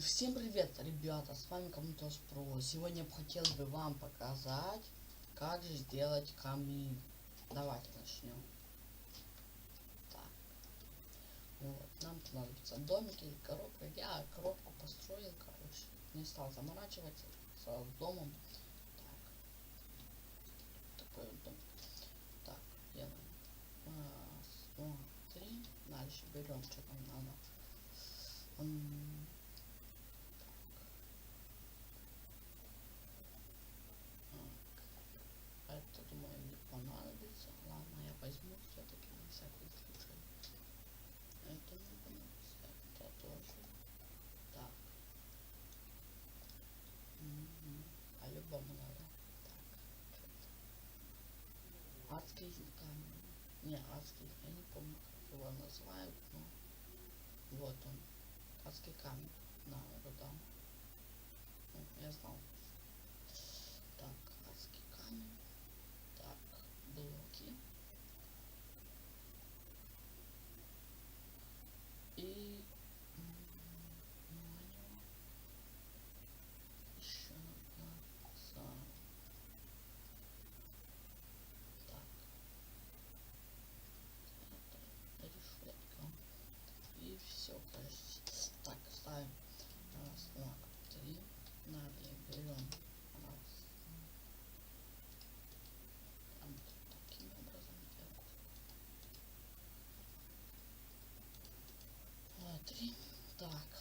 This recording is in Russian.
Всем привет, ребята, с вами Комнатос Про. Сегодня я хотел бы вам показать, как же сделать камин. Давайте начнем. Так, вот, нам понадобится домик или коробка. Я коробку построил, короче, не стал заморачиваться с домом. Так, такой вот дом. Так, делаем. Раз, два, три. Дальше берем, что там надо. Это, думаю, не понадобится. Ладно, я возьму все-таки на всякий случай. Это не понадобится. Это тоже. Так. По-любому надо. Так. Адский камень. Не, адский. Я не помню, как его называют, но вот он. Адский камень. На, его дам. Я знал. Так, адский камень. Так, блоки. И еще надо. Так. Это решетка. И все, кажется. Так, ставим. Раз, два, три. Далее берем. Раз. Там таким образом делать. Два, три. Так,